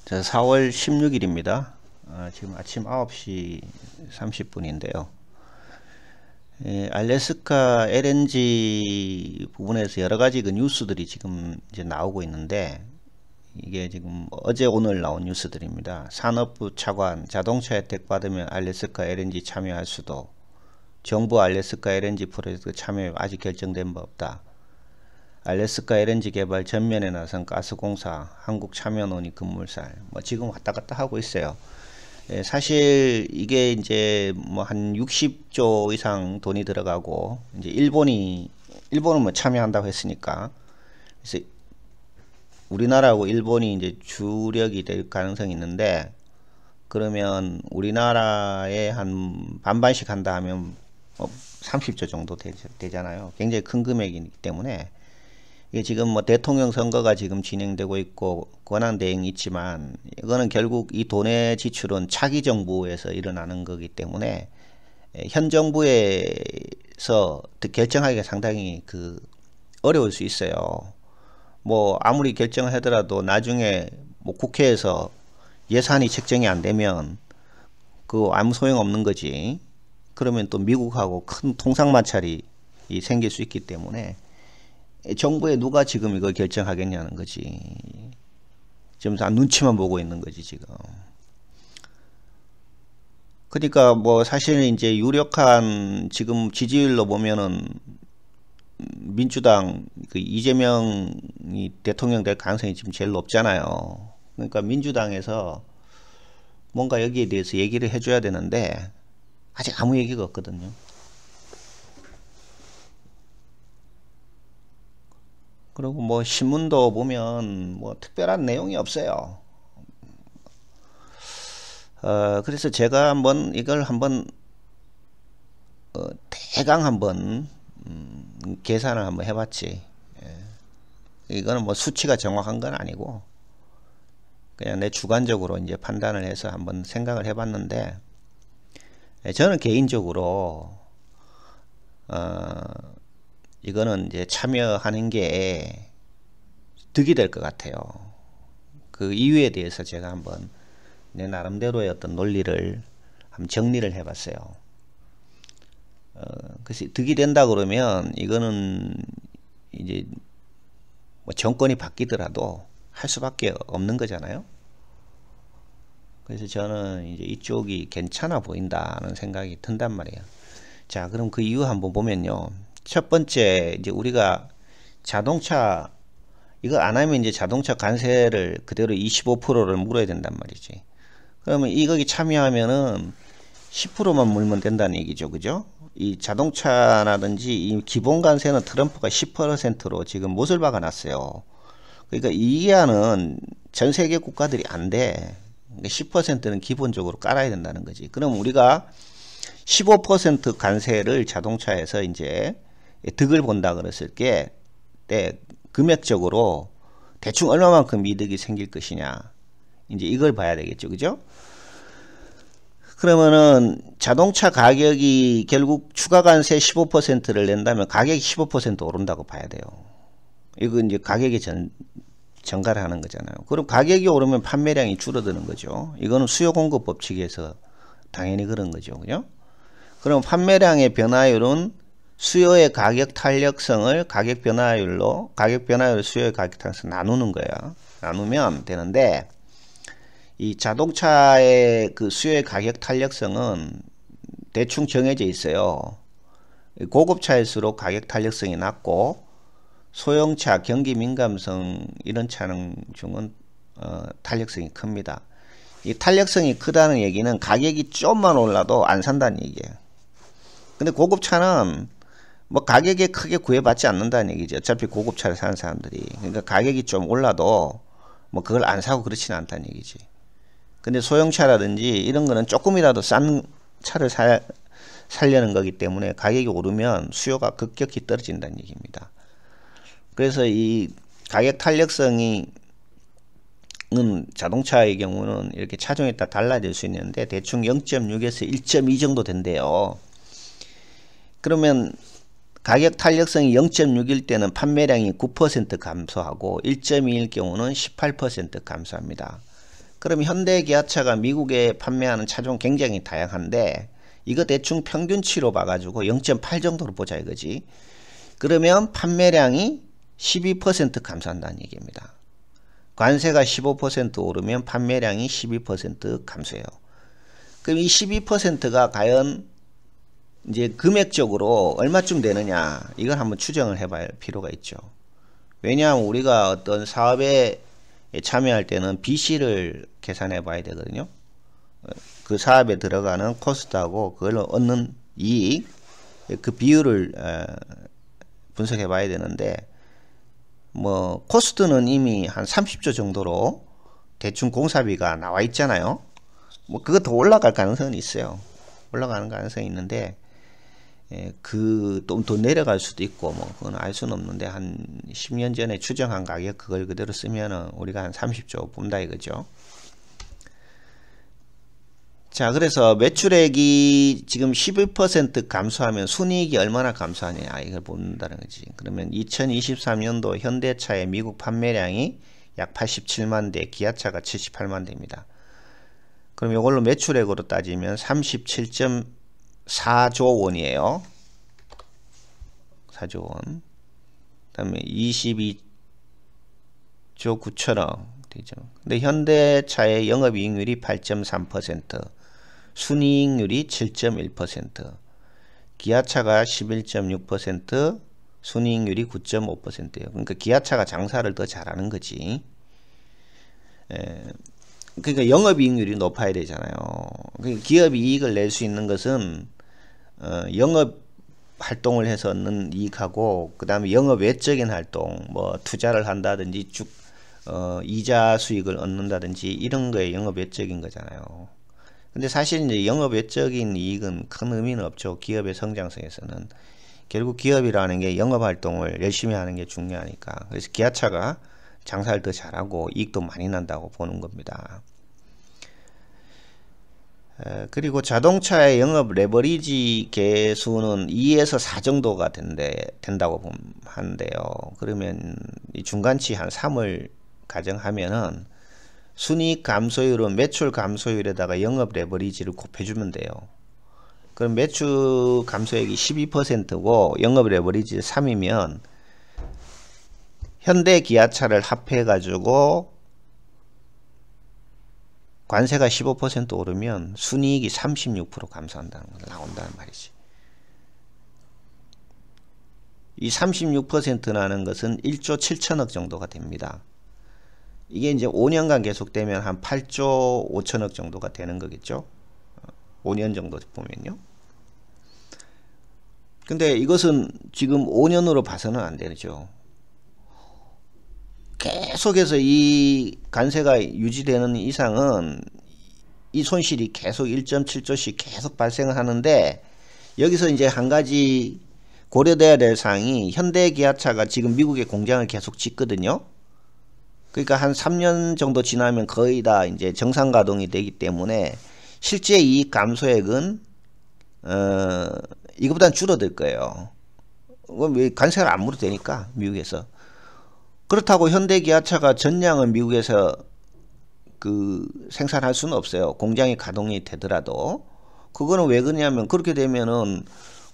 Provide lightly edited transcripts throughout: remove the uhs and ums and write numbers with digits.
자, 4월 16일입니다. 지금 아침 9시 30분인데요. 알래스카 LNG 부분에서 여러 가지 그 뉴스들이 지금 이제 나오고 있는데, 이게 지금 어제 오늘 나온 뉴스들입니다. 산업부 차관 자동차 혜택 받으면 알래스카 LNG 참여할 수도, 정부 알래스카 LNG 프로젝트 참여 아직 결정된 바 없다. 알래스카 LNG 개발 전면에 나선 가스공사, 한국 참여 논의 급물살, 지금 왔다 갔다 하고 있어요. 사실 이게 이제 한 60조 이상 돈이 들어가고, 이제 일본은 참여한다고 했으니까, 그래서 우리나라하고 일본이 이제 주력이 될 가능성이 있는데, 그러면 우리나라에 한 반반씩 한다 하면 30조 정도 되잖아요. 굉장히 큰 금액이기 때문에. 이게 지금 대통령 선거가 지금 진행되고 있고 권한 대행이 있지만, 이거는 결국 이 돈의 지출은 차기 정부에서 일어나는 거기 때문에 현 정부에서 결정하기가 상당히 어려울 수 있어요. 아무리 결정을 하더라도 나중에 국회에서 예산이 책정이 안 되면 아무 소용 없는 거지. 그러면 또 미국하고 큰 통상마찰이 생길 수 있기 때문에 정부에 누가 지금 이걸 결정하겠냐는 거지. 지금 다 눈치만 보고 있는 거지 지금. 그러니까 사실 이제 유력한 지금 지지율로 보면은 민주당 이재명이 대통령 될 가능성이 지금 제일 높잖아요. 그러니까 민주당에서 뭔가 여기에 대해서 얘기를 해줘야 되는데 아직 아무 얘기가 없거든요. 그리고 신문도 보면 특별한 내용이 없어요. 그래서 제가 이걸 한번 대강 한번 계산을 한번 해봤지. 이거는 수치가 정확한 건 아니고 그냥 내 주관적으로 이제 판단을 해서 한번 생각을 해봤는데, 저는 개인적으로 이거는 이제 참여하는 게 득이 될 것 같아요. 그 이유에 대해서 제가 한번 내 나름대로의 어떤 논리를 한번 정리를 해봤어요. 그래서 득이 된다 그러면 이거는 이제 정권이 바뀌더라도 할 수밖에 없는 거잖아요. 그래서 저는 이제 이쪽이 괜찮아 보인다는 생각이 든단 말이에요. 자, 그럼 그 이유 한번 보면요. 첫 번째, 이제 우리가 자동차 이거 안 하면 이제 자동차 관세를 그대로 25%를 물어야 된단 말이지. 그러면 이거기 참여하면은 10%만 물면 된다는 얘기죠. 그죠? 이 자동차라든지 이 기본 관세는 트럼프가 10%로 지금 못을 박아 놨어요. 그러니까 이하는 전 세계 국가들이 안 돼. 10%는 기본적으로 깔아야 된다는 거지. 그럼 우리가 15% 관세를 자동차에서 이제 득을 본다 그랬을 게 금액적으로 대충 얼마만큼 이득이 생길 것이냐, 이제 이걸 봐야 되겠죠. 그죠? 그러면은 자동차 가격이 결국 추가 관세 15%를 낸다면 가격이 15% 오른다고 봐야 돼요. 이거 이제 가격이 전가를 하는 거잖아요. 그럼 가격이 오르면 판매량이 줄어드는 거죠. 이거는 수요 공급 법칙에서 당연히 그런 거죠. 그죠? 그럼 판매량의 변화율은 수요의 가격 탄력성을 가격 변화율 수요의 가격 탄력성 나누는 거야. 나누면 되는데, 이 자동차의 수요의 가격 탄력성은 대충 정해져 있어요. 고급차일수록 가격 탄력성이 낮고, 소형차, 경기 민감성 이런 차량 중은 탄력성이 큽니다. 이 탄력성이 크다는 얘기는 가격이 좀만 올라도 안 산다는 얘기예요. 근데 고급차는 가격에 크게 구애받지 않는다는 얘기죠. 어차피 고급차를 사는 사람들이. 그러니까 가격이 좀 올라도 그걸 안 사고 그렇지는 않다는 얘기지. 근데 소형차라든지 이런 거는 조금이라도 싼 차를 살려는 거기 때문에 가격이 오르면 수요가 급격히 떨어진다는 얘기입니다. 그래서 이 가격 탄력성이 자동차의 경우는 이렇게 차종에 따라 달라질 수 있는데 대충 0.6에서 1.2 정도 된대요. 그러면 가격 탄력성이 0.6일 때는 판매량이 9% 감소하고 1.2일 경우는 18% 감소합니다. 그럼 현대 기아차가 미국에 판매하는 차종 굉장히 다양한데 이거 대충 평균치로 봐가지고 0.8 정도로 보자 이거지. 그러면 판매량이 12% 감소한다는 얘기입니다. 관세가 15% 오르면 판매량이 12% 감소해요. 그럼 이 12%가 과연 이제 금액적으로 얼마쯤 되느냐, 이걸 한번 추정을 해봐야 할 필요가 있죠. 왜냐하면 우리가 어떤 사업에 참여할 때는 BC를 계산해 봐야 되거든요. 그 사업에 들어가는 코스트하고 그걸 얻는 이익, 그 비율을 분석해 봐야 되는데, 뭐 코스트는 이미 한 30조 정도로 대충 공사비가 나와 있잖아요. 뭐 그거 더 올라갈 가능성은 있어요. 올라가는 가능성이 있는데, 그 또 더 내려갈 수도 있고 뭐 그건 알 수는 없는데, 한 10년 전에 추정한 가격 그걸 그대로 쓰면은 우리가 한 30조 본다 이거죠. 자, 그래서 매출액이 지금 11% 감소하면 순이익이 얼마나 감소하냐 이걸 본다는 거지. 그러면 2023년도 현대차의 미국 판매량이 약 87만 대, 기아차가 78만 대입니다. 그럼 이걸로 매출액으로 따지면 37.4조 원이에요. 4조 원. 그다음에 22조 9천억 되죠. 근데 현대차의 영업이익률이 8.3%, 순이익률이 7.1%, 기아차가 11.6%, 순이익률이 9.5%예요. 그러니까 기아차가 장사를 더 잘하는 거지. 그러니까 영업이익률이 높아야 되잖아요. 그러니까 기업이 이익을 낼 수 있는 것은 영업 활동을 해서 얻는 이익하고, 그 다음에 영업 외적인 활동, 뭐 투자를 한다든지 이자 수익을 얻는다든지 이런 거에 영업 외적인 거잖아요. 근데 사실 이제 영업 외적인 이익은 큰 의미는 없죠. 기업의 성장성에서는. 결국 기업이라는 게 영업 활동을 열심히 하는 게 중요하니까. 그래서 기아차가 장사를 더 잘하고 이익도 많이 난다고 보는 겁니다. 그리고 자동차의 영업 레버리지 계수는 2에서 4 정도가 된다고 하는데요. 그러면 이 중간치 한 3을 가정하면은 순이익 감소율은 매출 감소율에다가 영업 레버리지를 곱해주면 돼요. 그럼 매출 감소액이 12%고 영업 레버리지 3이면 현대 기아차를 합해 가지고 관세가 15% 오르면 순이익이 36% 감소한다는 거 나온다는 말이지. 이 36%라는 것은 1조 7천억 정도가 됩니다. 이게 이제 5년간 계속되면 한 8조 5천억 정도가 되는 거겠죠. 5년 정도 보면요. 근데 이것은 지금 5년으로 봐서는 안 되죠. 계속해서 이 관세가 유지되는 이상은 이 손실이 계속 1.7조씩 계속 발생을 하는데, 여기서 이제 한 가지 고려돼야 될 사항이 현대기아차가 지금 미국에 공장을 계속 짓거든요. 그러니까 한 3년 정도 지나면 거의 다 이제 정상 가동이 되기 때문에 실제 이익 감소액은 이거보다는 줄어들 거예요. 왜 관세를 안 물어도 되니까 미국에서. 그렇다고 현대기아차가 전량은 미국에서 생산할 수는 없어요. 공장이 가동이 되더라도. 그거는 왜 그러냐면, 그렇게 되면은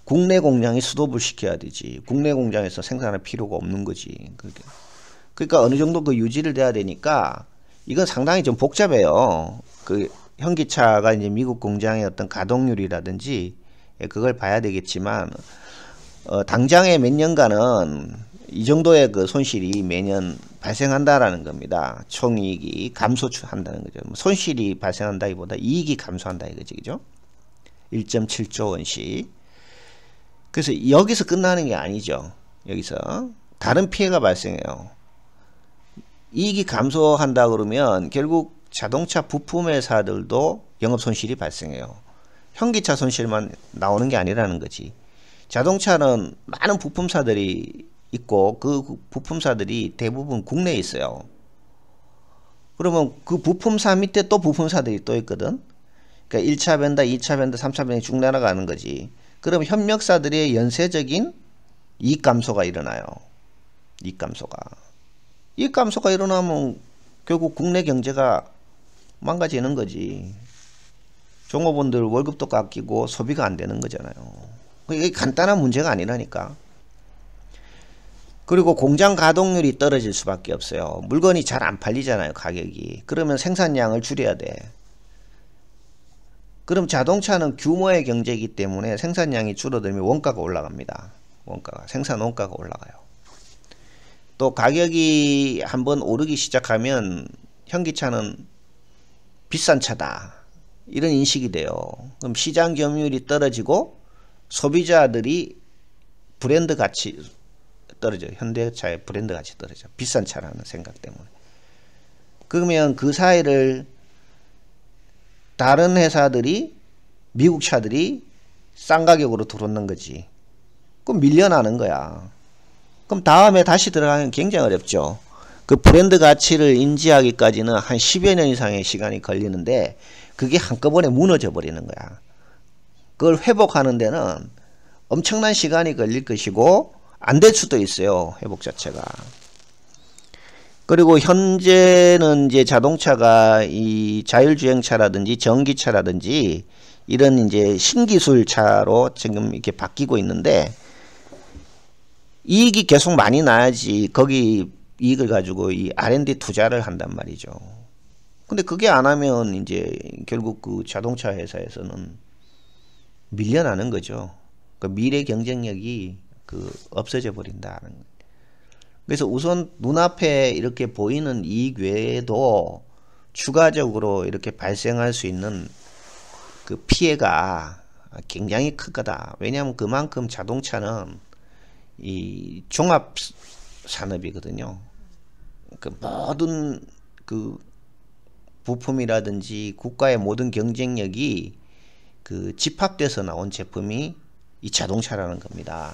국내 공장이 스톱을 시켜야 되지. 국내 공장에서 생산할 필요가 없는 거지. 그러니까 어느 정도 그 유지를 돼야 되니까 이건 상당히 좀 복잡해요. 현기차가 이제 미국 공장의 어떤 가동률이라든지 그걸 봐야 되겠지만, 당장의 몇 년간은 이 정도의 그 손실이 매년 발생한다라는 겁니다. 총이익이 감소한다는 거죠. 손실이 발생한다기보다 이익이 감소한다 이거지, 그죠? 1.7조 원씩. 그래서 여기서 끝나는 게 아니죠. 여기서 다른 피해가 발생해요. 이익이 감소한다 그러면 결국 자동차 부품 회사들도 영업 손실이 발생해요. 현기차 손실만 나오는 게 아니라는 거지. 자동차는 많은 부품사들이 있고 그 부품사들이 대부분 국내에 있어요. 그러면 그 부품사 밑에 또 부품사들이 또 있거든. 그러니까 1차 벤더, 2차 벤더, 3차 벤더 쭉 날아가는 거지. 그럼 협력사들의 연쇄적인 이익 감소가 일어나요. 이익 감소가 일어나면 결국 국내 경제가 망가지는 거지. 종업원들 월급도 깎이고 소비가 안 되는 거잖아요. 이게 간단한 문제가 아니라니까. 그리고 공장 가동률이 떨어질 수밖에 없어요. 물건이 잘 안 팔리잖아요, 가격이. 그러면 생산량을 줄여야 돼. 그럼 자동차는 규모의 경제이기 때문에 생산량이 줄어들면 원가가 올라갑니다. 생산 원가가 올라가요. 또 가격이 한번 오르기 시작하면 현기차는 비싼 차다, 이런 인식이 돼요. 그럼 시장 점유율이 떨어지고 소비자들이 브랜드 가치 떨어져요. 현대차의 브랜드 가치 떨어져. 비싼 차라는 생각 때문에. 그러면 그 사이를 다른 회사들이, 미국 차들이 싼 가격으로 들어오는 거지. 그럼 밀려나는 거야. 그럼 다음에 다시 들어가면 굉장히 어렵죠. 그 브랜드 가치를 인지하기까지는 한 10여 년 이상의 시간이 걸리는데 그게 한꺼번에 무너져 버리는 거야. 그걸 회복하는 데는 엄청난 시간이 걸릴 것이고 안 될 수도 있어요, 회복 자체가. 그리고 현재는 이제 자동차가 이 자율주행차라든지 전기차라든지 이런 이제 신기술 차로 지금 이렇게 바뀌고 있는데 이익이 계속 많이 나야지 거기 이익을 가지고 이 R&D 투자를 한단 말이죠. 근데 그게 안 하면 이제 결국 그 자동차 회사에서는 밀려나는 거죠. 그 미래 경쟁력이 없어져 버린다는. 그래서 우선 눈앞에 이렇게 보이는 이익 외에도 추가적으로 이렇게 발생할 수 있는 그 피해가 굉장히 클 거다. 왜냐하면 그만큼 자동차는 이 종합 산업이거든요. 그 모든 그 부품이라든지 국가의 모든 경쟁력이 그 집합돼서 나온 제품이 이 자동차라는 겁니다.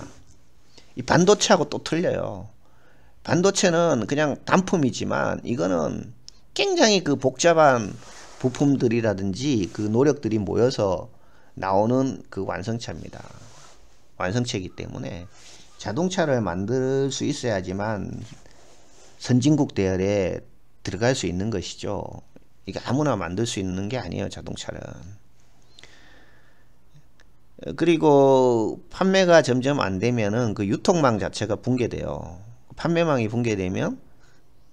이 반도체하고 또 틀려요. 반도체는 그냥 단품이지만 이거는 굉장히 그 복잡한 부품들이라든지 그 노력들이 모여서 나오는 그 완성차입니다. 완성체이기 때문에 자동차를 만들 수 있어야지만 선진국 대열에 들어갈 수 있는 것이죠. 이게 아무나 만들 수 있는 게 아니에요, 자동차는. 그리고 판매가 점점 안 되면은 그 유통망 자체가 붕괴돼요. 판매망이 붕괴되면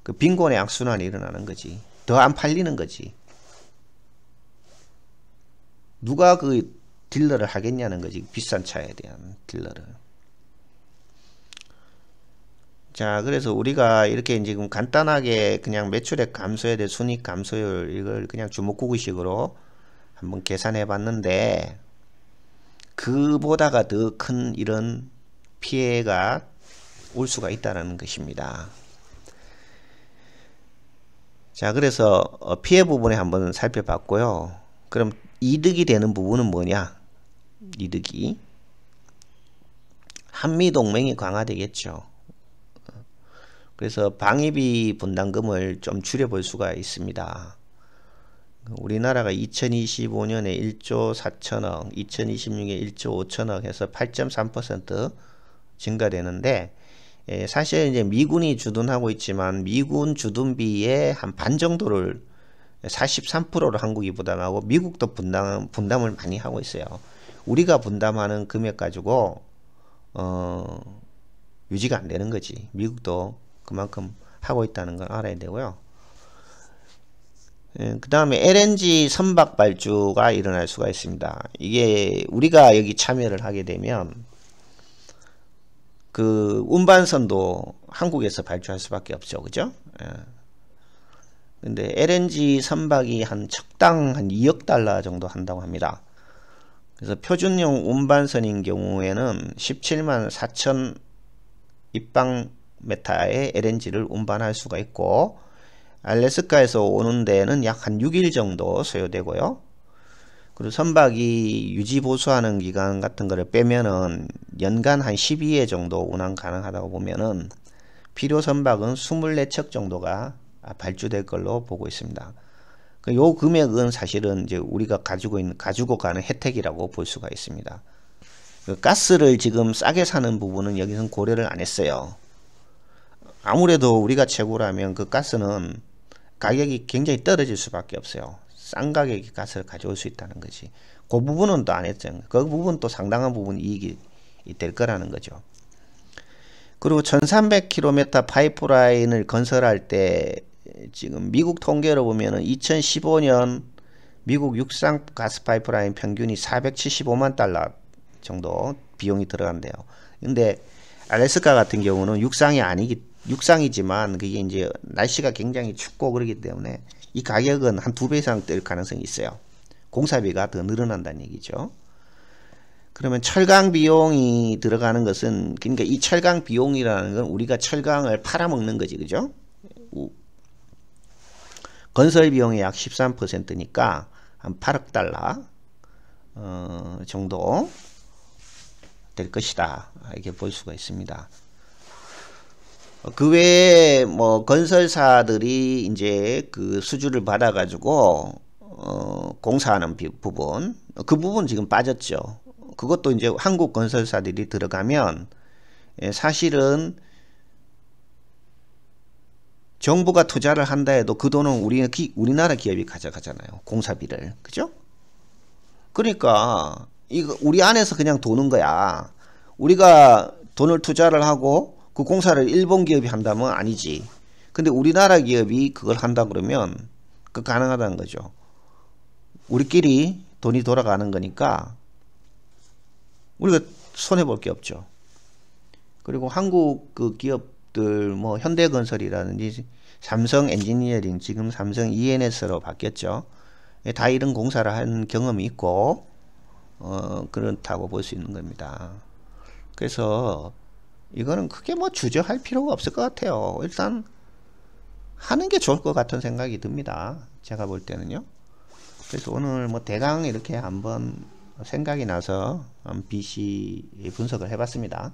그 빈곤의 악순환이 일어나는 거지. 더 안 팔리는 거지. 누가 그 딜러를 하겠냐는 거지. 비싼 차에 대한 딜러를. 자, 그래서 우리가 이렇게 지금 간단하게 그냥 매출액 감소에 대해 순이익 감소율 이걸 그냥 주먹구구식으로 한번 계산해 봤는데 그보다가 더 큰 이런 피해가 올 수가 있다는 것입니다. 자, 그래서 피해 부분에 한번 살펴봤고요. 그럼 이득이 되는 부분은 뭐냐? 이득이 한미동맹이 강화되겠죠. 그래서 방위비 분담금을 좀 줄여볼 수가 있습니다. 우리나라가 2025년에 1조 4천억, 2026년에 1조 5천억 해서 8.3% 증가되는데 사실 이제 미군이 주둔하고 있지만 미군 주둔비의 한 반 정도를 43%를 한국이 부담하고 미국도 분담을 많이 하고 있어요. 우리가 분담하는 금액 가지고 유지가 안 되는 거지. 미국도 그만큼 하고 있다는 걸 알아야 되고요. 그 다음에 LNG 선박 발주가 일어날 수가 있습니다. 이게 우리가 여기 참여를 하게 되면 그 운반선도 한국에서 발주할 수밖에 없죠. 그죠? 근데 LNG 선박이 한 척당 한 2억 달러 정도 한다고 합니다. 그래서 표준용 운반선인 경우에는 17만 4천 입방메타의 LNG를 운반할 수가 있고 알래스카에서 오는 데는 약 한 6일 정도 소요되고요. 그리고 선박이 유지 보수하는 기간 같은 거를 빼면은 연간 한 12회 정도 운항 가능하다고 보면은 필요 선박은 24척 정도가 발주될 걸로 보고 있습니다. 요 금액은 사실은 이제 우리가 가지고 가는 혜택이라고 볼 수가 있습니다. 가스를 지금 싸게 사는 부분은 여기서는 고려를 안 했어요. 아무래도 우리가 최고라면 그 가스는 가격이 굉장히 떨어질 수밖에 없어요. 싼 가격에 가스를 가져올 수 있다는 거지. 그 부분은 또 안 했죠. 그 부분 또 상당한 부분 이익이 될 거라는 거죠. 그리고 1300km 파이프라인을 건설할 때 지금 미국 통계로 보면은 2015년 미국 육상 가스 파이프라인 평균이 475만 달러 정도 비용이 들어간대요. 근데 알래스카 같은 경우는 육상이지만 그게 이제 날씨가 굉장히 춥고 그러기 때문에 이 가격은 한 2배 이상 될 가능성이 있어요. 공사비가 더 늘어난다는 얘기죠. 그러면 철강 비용이 들어가는 것은, 그러니까 이 철강 비용이라는 건 우리가 철강을 팔아먹는 거지, 그죠? 건설 비용이 약 13%니까 한 8억 달러 정도 될 것이다, 이렇게 볼 수가 있습니다. 그 외에 뭐 건설사들이 이제 그 수주를 받아 가지고 공사하는 부분, 그 부분 지금 빠졌죠. 그것도 이제 한국 건설사들이 들어가면 사실은 정부가 투자를 한다 해도 그 돈은 우리나라 기업이 가져가잖아요. 공사비를. 그죠? 그러니까 이거 우리 안에서 그냥 도는 거야. 우리가 돈을 투자를 하고 그 공사를 일본 기업이 한다면 아니지. 근데 우리나라 기업이 그걸 한다 그러면 그 가능하다는 거죠. 우리끼리 돈이 돌아가는 거니까 우리가 손해볼 게 없죠. 그리고 한국 그 기업들 뭐 현대건설이라든지 삼성 엔지니어링, 지금 삼성 ENS로 바뀌었죠. 다 이런 공사를 한 경험이 있고 그렇다고 볼 수 있는 겁니다. 그래서 이거는 크게 뭐 주저할 필요가 없을 것 같아요. 일단 하는 게 좋을 것 같은 생각이 듭니다. 제가 볼 때는요. 그래서 오늘 뭐 대강 이렇게 한번 생각이 나서 BC 분석을 해봤습니다.